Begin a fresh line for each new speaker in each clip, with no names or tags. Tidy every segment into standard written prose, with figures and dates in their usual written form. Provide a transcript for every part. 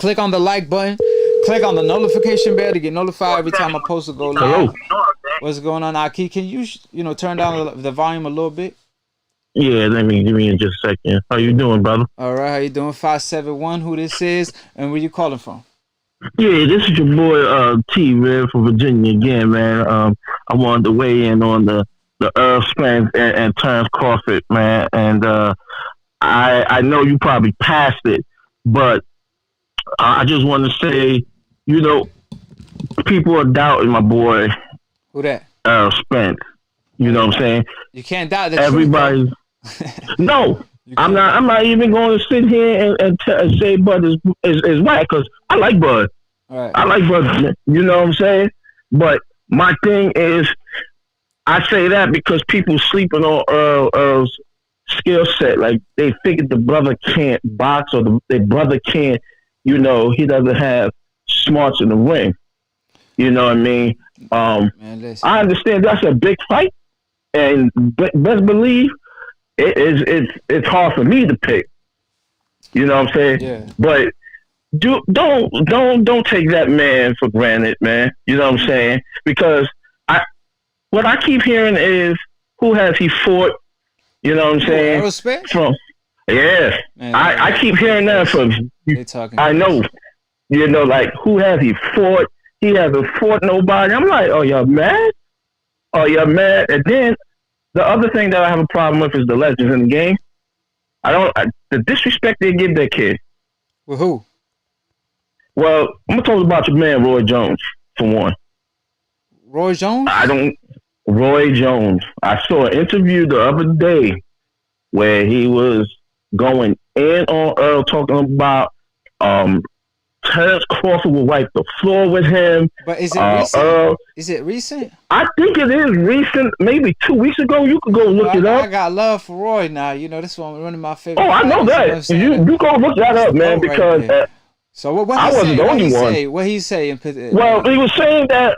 Click on the like button. Click on the notification bell to get notified every time I post a go live. What's going on, Akhi? Can you turn down the volume a little bit?
Yeah, let me give me in just a second. How you doing, brother?
All right, how you doing? 571. Who this is, and where you calling from?
Yeah, this is your boy T Red from Virginia again, man. I wanted to weigh in on the Errol Spence and Terence Crawford, man. And I know you probably passed it, but I just want to say, people are doubting my boy.
Who that?
Errol Spence. You know what I'm saying?
You can't doubt the
Everybody's. No, I'm not even going to sit here and say Bud is whack, because I like Bud.
Right.
I like Bud. You know what I'm saying? But my thing is, I say that because people sleeping on Earl's skill set. Like, they figured the brother can't box, or the brother can't. He doesn't have smarts in the ring. You know what I mean?
Man,
I understand that's a big fight, and best believe it's hard for me to pick. You know what I'm saying?
Yeah.
But don't take that man for granted, man. You know what I'm saying? Because what I keep hearing is, who has he fought? You know what I'm saying?
Errol Spence?
Yeah.
Man,
I keep hearing that from you. I know. Like, who has he fought? He hasn't fought nobody. I'm like, oh, y'all mad? Oh, y'all mad? And then the other thing that I have a problem with is the legends in the game. The disrespect they give that kid.
With who?
Well, I'm gonna talk about your man Roy Jones for one.
Roy Jones?
Roy Jones. I saw an interview the other day where he was going in on Earl, talking about Terence Crawford will wipe the floor with him.
But is it recent? Is it recent?
I think it is recent. Maybe 2 weeks ago. You could go look it up.
I got love for Roy now. This is one of my favorite.
Oh, I know that. You go look that up, man, because
so what
I wasn't the only one.
What he say?
Well, he was saying that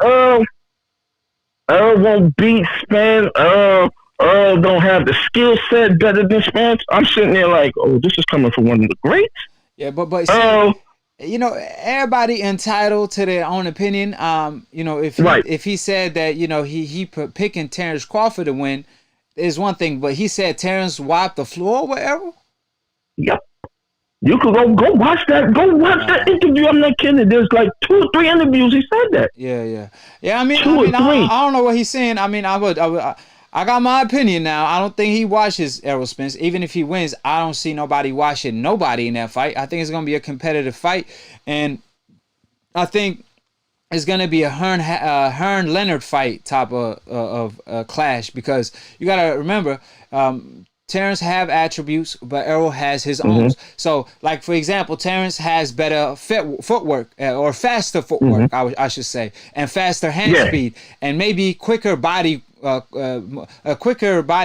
Earl won't beat Spence. Earl don't have the skill set better than Spence. I'm sitting there like, oh, this is coming from one of the greats.
Yeah, but everybody entitled to their own opinion. If he said that he picking Terence Crawford to win is one thing, but he said Terence wiped the floor with Errol.
Yep. You could go watch that. Go watch that interview. I'm not kidding. There's like 2 or 3 interviews he said that.
Yeah. I don't know what he's saying. I got my opinion now. I don't think he washes Errol Spence. Even if he wins, I don't see nobody washing nobody in that fight. I think it's going to be a competitive fight. And I think it's going to be a Hearn-Leonard fight type of clash, because you got to remember, Terence have attributes, but Errol has his own. So, like, for example, Terence has better footwork, or faster footwork, I should say, and faster hand speed, and maybe quicker body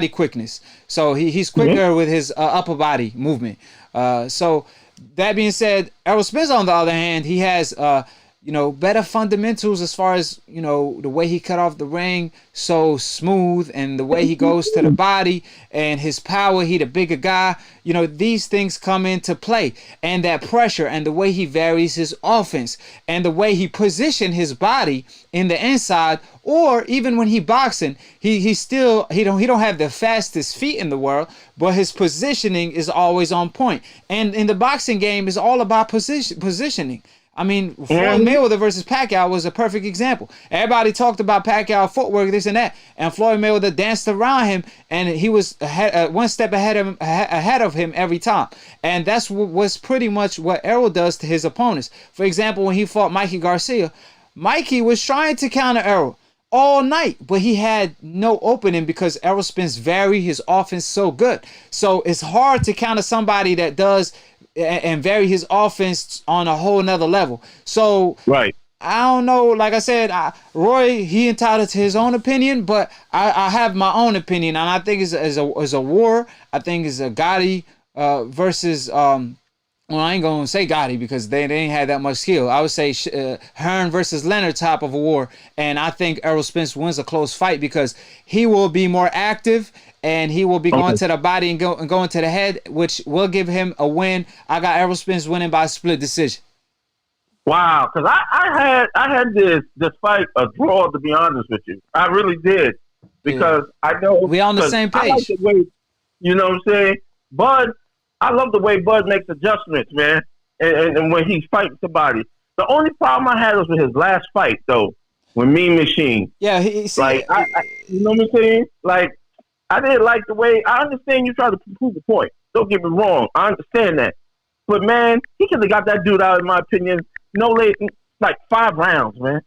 quickness. So he's quicker with his upper body movement. So that being said, Errol Spence, on the other hand, he has better fundamentals as far as the way he cut off the ring, so smooth, and the way he goes to the body and his power. He the bigger guy. These things come into play, and that pressure, and the way he varies his offense, and the way he position his body in the inside, or even when he boxing, he don't have the fastest feet in the world, but his positioning is always on point. And in the boxing game, is all about positioning. Floyd Mayweather versus Pacquiao was a perfect example. Everybody talked about Pacquiao footwork, this and that, and Floyd Mayweather danced around him, and he was one step ahead of him every time. And that's was pretty much what Errol does to his opponents. For example, when he fought Mikey Garcia, Mikey was trying to counter Errol all night, but he had no opening because Errol Spence varied his offense so good. So it's hard to counter somebody that does and vary his offense on a whole nother level. So
right.
I don't know. Like I said, Roy, he entitled to his own opinion, but I have my own opinion, and I think it's a war. I think it's a Gotti versus well, I ain't gonna say Gotti because they ain't had that much skill. I would say Hearn versus Leonard type of a war, and I think Errol Spence wins a close fight because he will be more active and he will be going to the body and going to the head, which will give him a win. I got Errol Spence winning by split decision.
Wow, because I had this fight a draw, to be honest with you. I really did,
Yeah.
because I know,
We on the
because
same
I like
page.
the way, you know what I'm saying. Bud, I love the way Bud makes adjustments, man, and when he's fighting somebody. The only problem I had was with his last fight, though, with Mean Machine.
Yeah, he
Like I,
see.
you know what I'm saying? Like I didn't like the way. I understand you try to prove a point. Don't get me wrong. I understand that. But man, he could have got that dude out, in my opinion, no late, like 5 rounds, man.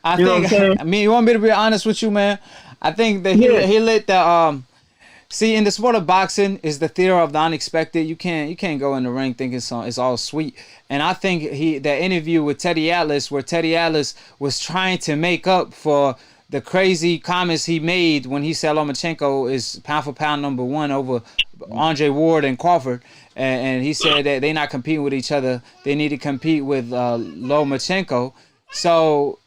I
You know
think.
what I'm saying?
I mean, you want me to be honest with you, man? I think that
Yeah,
he let the See, in the sport of boxing, is the theater of the unexpected. You can't go in the ring thinking it's all sweet. And I think that interview with Teddy Atlas, where Teddy Atlas was trying to make up for the crazy comments he made when he said Lomachenko is pound for pound number one over Andre Ward and Crawford, and he said that they're not competing with each other. They need to compete with Lomachenko. So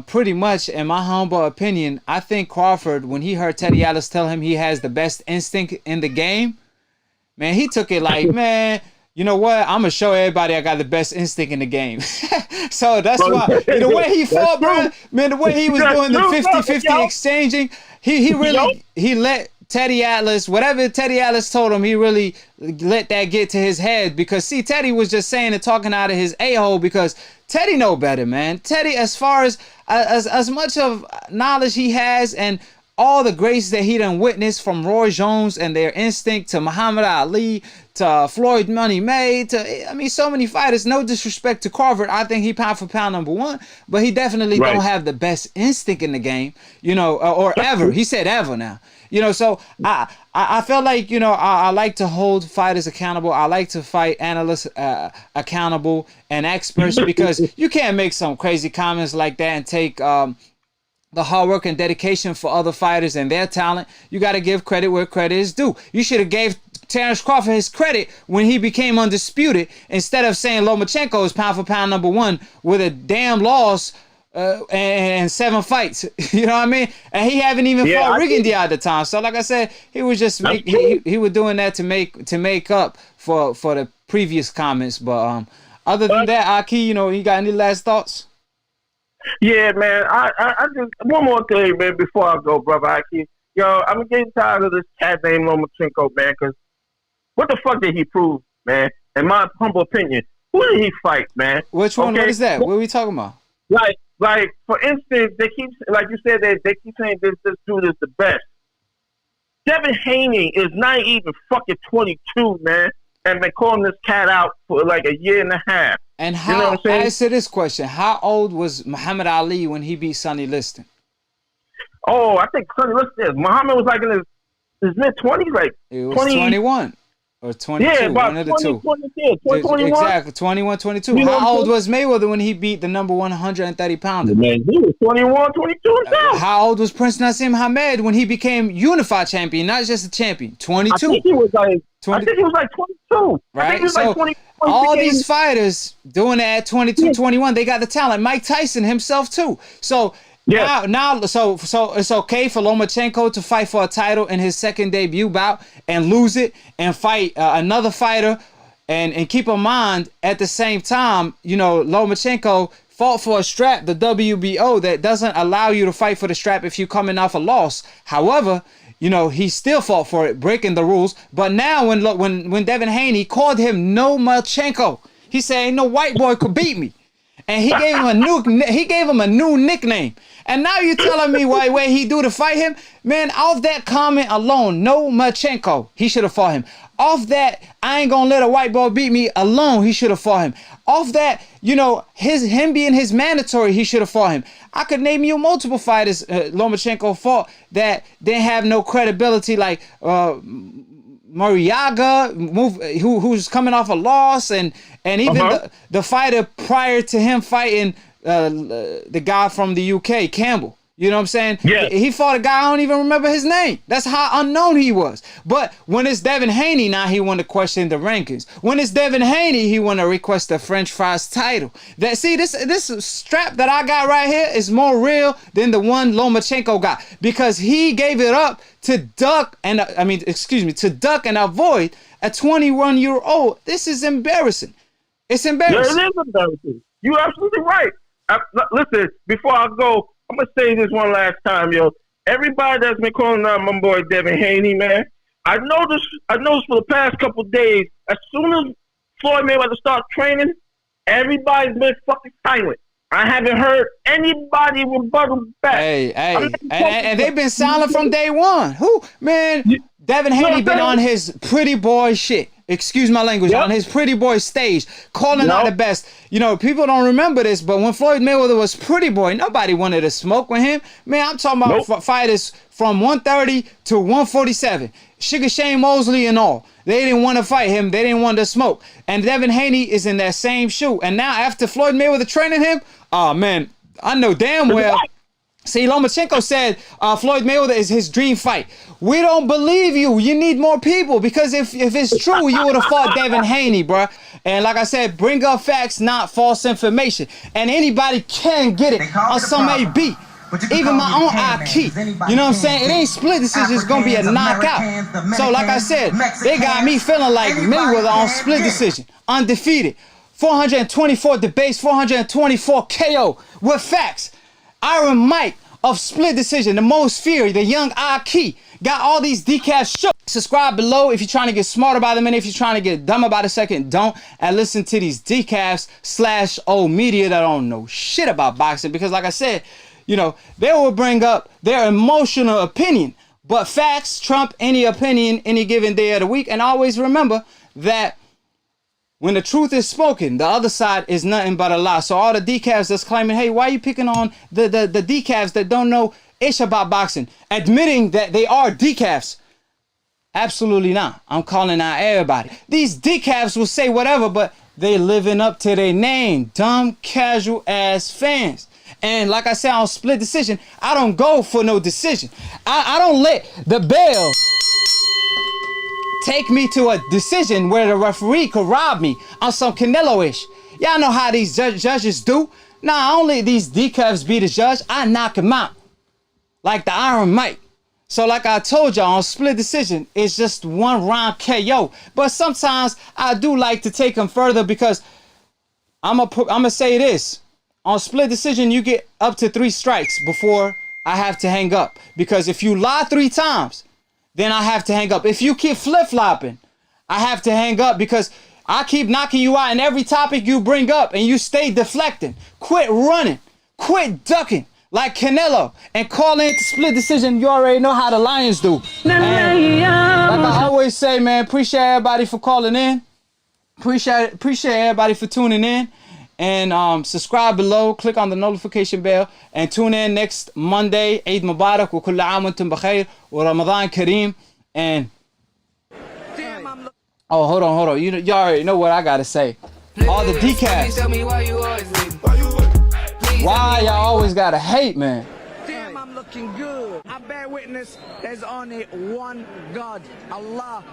pretty much, in my humble opinion, I think Crawford, when he heard Teddy Atlas tell him he has the best instinct in the game, man, he took it like, man, you know what? I'm gonna show everybody I got the best instinct in the game. So that's why the way he
that's
fought,
true.
bro, man, the way he was
That's
doing the
true, brother,
50-50
yo.
exchanging, he
Yo,
really he let Teddy Atlas, whatever Teddy Atlas told him, he really let that get to his head, because see, Teddy was just saying and talking out of his a-hole, because Teddy know better, man. Teddy, as far as much of knowledge he has, and all the grace that he done witnessed, from Roy Jones and their instinct to Muhammad Ali to Floyd Money May to, I mean, so many fighters. No disrespect to Crawford, I think he pound for pound number one, but he definitely don't
right.
have the best instinct in the game, or ever. He said ever now. So I felt like, I like to hold fighters accountable. I like to fight analysts accountable and experts, because you can't make some crazy comments like that and take the hard work and dedication for other fighters and their talent. You got to give credit where credit is due. You should have gave Terence Crawford his credit when he became undisputed, instead of saying Lomachenko is pound for pound number one with a damn loss and 7 fights. You know what I mean? And he haven't even
Yeah,
fought
I think
Rigondeaux at the time. So like I said, he was just
that's
he was doing that to make up for the previous comments. But other than
true.
that, Akhi, you got any last thoughts?
Yeah, man. I just one more thing, man, before I go, brother. I'm getting tired of this cat named Lomachenko, man. Because what the fuck did he prove, man? In my humble opinion, who did he fight, man?
Which one?
Okay,
What is that? What are we talking about?
like for instance, they keep, like you said, they keep saying this dude is the best. Devin Haney is not even fucking 22, man, and been calling this cat out for like a year and a half.
And
You know what I'm saying?
answer this question: how old was Muhammad Ali when he beat Sonny Liston?
Oh, I think Sonny Liston, Muhammad was like in his mid-20s, like
It was
20.
21 or 22,
Yeah, about
one of the
20,
two.
20, yeah, 20, 21.
Exactly, 21, 22.
You know what
How
I'm
old
saying?
was Mayweather when he beat the number 130 pounder?
Man, he was 21, 22 himself.
How old was Prince Nassim Hamed when he became unified champion, not just a champion?
I
22.
think he was like,
20,
I think he was like 22. I think
right?
he was
So
like 20.
all
Became,
these fighters doing it at 22,
yeah,
21, they got the talent. Mike Tyson himself too. So
yeah,
so it's okay for Lomachenko to fight for a title in his second debut bout and lose it, and fight another fighter, and keep in mind at the same time, Lomachenko fought for a strap, the WBO, that doesn't allow you to fight for the strap if you're coming off a loss. However, he still fought for it, breaking the rules. But now when Devin Haney called him Lomachenko, he said, "Ain't no white boy could beat me." And he gave him a new nickname. And now you're telling me why he do to fight him? Man, off that comment alone, Lomachenko, he should have fought him. Off that, I ain't gonna let a white boy beat me alone, he should have fought him. Off that, him being his mandatory, he should have fought him. I could name you multiple fighters Lomachenko fought that didn't have no credibility, like Mariaga, who's coming off a loss, and even the fighter prior to him fighting the guy from the UK, Campbell. You know what I'm saying?
yeah.
He fought a guy, I don't even remember his name. That's how unknown he was. But when it's Devin Haney, now he want to question the rankings. When it's Devin Haney, he want to request the French fries title. This strap that I got right here is more real than the one Lomachenko got, because he gave it up to duck and avoid a 21-year-old. This is embarrassing. It's
Yeah,
embarrassing.
it is embarrassing. You're absolutely right. Listen, before I go, I'm gonna say this one last time, yo. Everybody that's been calling out my boy Devin Haney, man. I noticed for the past couple of days, as soon as Floyd Mayweather started training, everybody's been fucking silent. I haven't heard anybody rebuttal back.
Hey, and they've been silent from day one. Who, man? Devin Haney been on his pretty boy shit. Excuse my language. On his pretty boy stage, calling out the best. You know, people don't remember this, but when Floyd Mayweather was pretty boy, nobody wanted to smoke with him. Man, I'm talking about fighters from 130 to 147. Sugar Shane Mosley and all. They didn't want to fight him. They didn't want to smoke. And Devin Haney is in that same shoe. And now after Floyd Mayweather training him, oh, man, I know damn well. See, Lomachenko said Floyd Mayweather is his dream fight. We don't believe you. You need more people, because if it's true, you would have fought Devin Haney, bro. And like I said, bring up facts, not false information. And anybody can get it on some AB. Even my own Akhi. You know what I'm saying? It ain't split decision. It's going to be a knockout. So like I said, they got me feeling like Mayweather on split decision. Undefeated. 424 debates, 424 KO with facts. Iron Mike of split decision, the most feared, the young Akhi. Got all these decaf shook. Subscribe below if you're trying to get smarter by the minute. If you're trying to get dumb about a second, don't. And listen to these decafs / old media that don't know shit about boxing. Because like I said, you know, they will bring up their emotional opinion. But facts trump any opinion any given day of the week. And always remember that when the truth is spoken, the other side is nothing but a lie. So all the decafs that's claiming, hey, why are you picking on the decafs that don't know ish about boxing, admitting that they are decafs? Absolutely not. I'm calling out everybody. These decafs will say whatever, but they living up to their name. Dumb, casual ass fans. And like I said, on split decision, I don't go for no decision. I don't let the bell take me to a decision where the referee could rob me on some Canelo-ish. Y'all know how these judges do. Not only these decafs be the judge, I knock him out. Like the Iron Mike. So like I told y'all, on split decision, it's just one round KO. But sometimes I do like to take him further, because I'm gonna say this. On split decision, you get up to 3 strikes before I have to hang up. Because if you lie 3 times, then I have to hang up. If you keep flip-flopping, I have to hang up, because I keep knocking you out in every topic you bring up, and you stay deflecting. Quit running. Quit ducking like Canelo, and call in to split decision. You already know how the Lions do. And like I always say, man, appreciate everybody for calling in. Appreciate everybody for tuning in. And subscribe below, click on the notification bell, and tune in next Monday. Eid Mubarak, wa kulla aam wa antum bakhair, wa Ramadan Kareem. And oh, hold on. You already know what I gotta say. All the decafs. Why y'all always gotta hate, man?
Damn, I'm looking good. I bear witness. There's only one God, Allah.